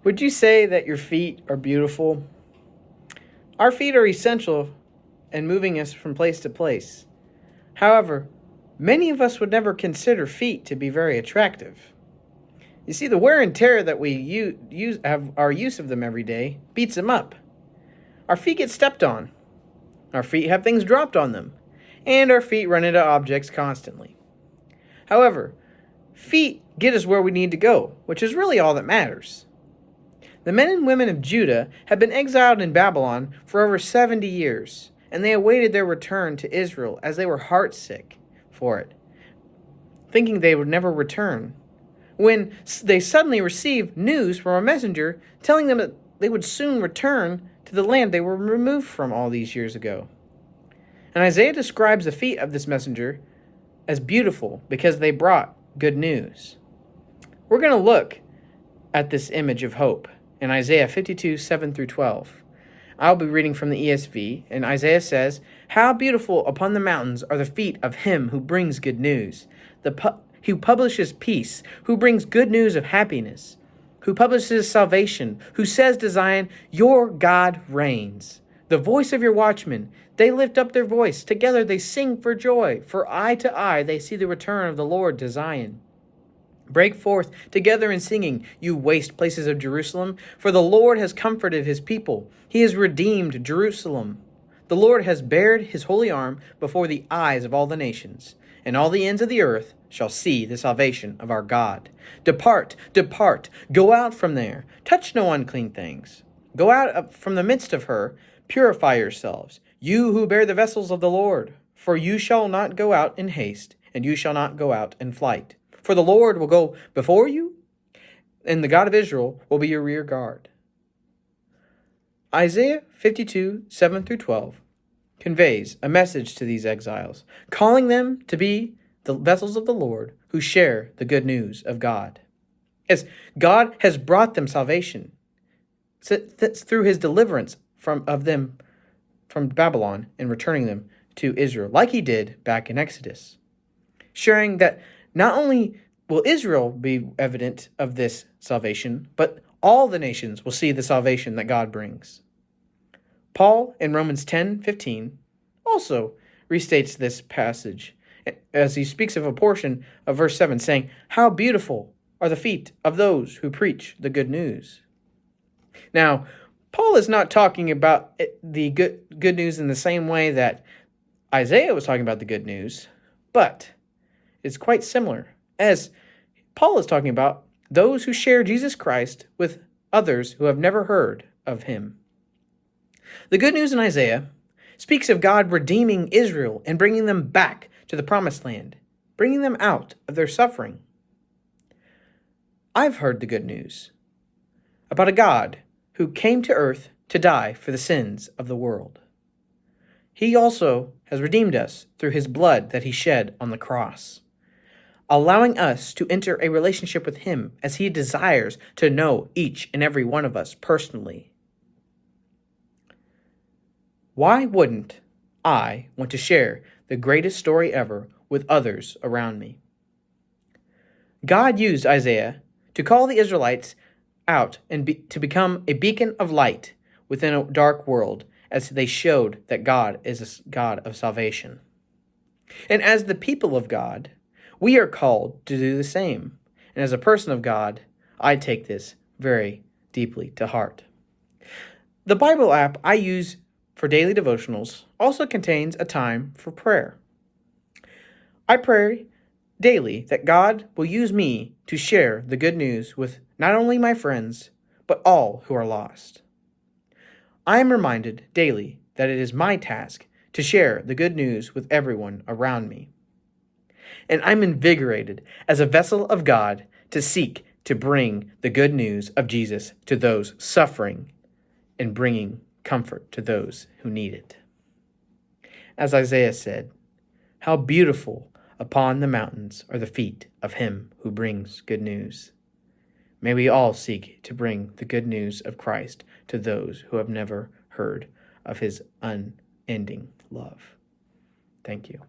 Would you say that your feet are beautiful? Our feet are essential in moving us from place to place. However, many of us would never consider feet to be very attractive. You see, the wear and tear that we have our use of them every day beats them up. Our feet get stepped on. Our feet have things dropped on them. And our feet run into objects constantly. However, feet get us where we need to go, which is really all that matters. The men and women of Judah had been exiled in Babylon for over 70 years, and they awaited their return to Israel as they were heartsick for it, thinking they would never return, when they suddenly received news from a messenger telling them that they would soon return to the land they were removed from all these years ago. And Isaiah describes the feet of this messenger as beautiful because they brought good news. We're going to look at this image of hope in Isaiah 52, 7 through 12. I'll be reading from the ESV, and Isaiah says, "How beautiful upon the mountains are the feet of him who brings good news, who publishes peace, who brings good news of happiness, who publishes salvation, who says to Zion, your God reigns. The voice of your watchmen, they lift up their voice. Together they sing for joy. For eye to eye they see the return of the Lord to Zion. Break forth together in singing, you waste places of Jerusalem, for the Lord has comforted his people. He has redeemed Jerusalem. The Lord has bared his holy arm before the eyes of all the nations, and all the ends of the earth shall see the salvation of our God. Depart, depart, go out from there. Touch no unclean things. Go out from the midst of her. Purify yourselves, you who bear the vessels of the Lord. For you shall not go out in haste, and you shall not go out in flight. For the Lord will go before you, and the God of Israel will be your rear guard." Isaiah 52, 7 through 12 conveys a message to these exiles, calling them to be the vessels of the Lord who share the good news of God. As God has brought them salvation through his deliverance of them from Babylon and returning them to Israel, like he did back in Exodus, sharing that not only will Israel be evident of this salvation, but all the nations will see the salvation that God brings. Paul in Romans 10:15 also restates this passage as he speaks of a portion of verse 7, saying, "How beautiful are the feet of those who preach the good news." Now, Paul is not talking about the good news in the same way that Isaiah was talking about the good news, but it's quite similar, as Paul is talking about those who share Jesus Christ with others who have never heard of him. The good news in Isaiah speaks of God redeeming Israel and bringing them back to the promised land, bringing them out of their suffering. I've heard the good news about a God who came to earth to die for the sins of the world. He also has redeemed us through his blood that he shed on the cross, allowing us to enter a relationship with him as he desires to know each and every one of us personally. Why wouldn't I want to share the greatest story ever with others around me? God used Isaiah to call the Israelites out and to become a beacon of light within a dark world as they showed that God is a God of salvation. And as the people of God, we are called to do the same. And as a person of God, I take this very deeply to heart. The Bible app I use for daily devotionals also contains a time for prayer. I pray daily that God will use me to share the good news with not only my friends, but all who are lost. I am reminded daily that it is my task to share the good news with everyone around me. And I'm invigorated as a vessel of God to seek to bring the good news of Jesus to those suffering and bringing comfort to those who need it. As Isaiah said, "How beautiful upon the mountains are the feet of him who brings good news." May we all seek to bring the good news of Christ to those who have never heard of his unending love. Thank you.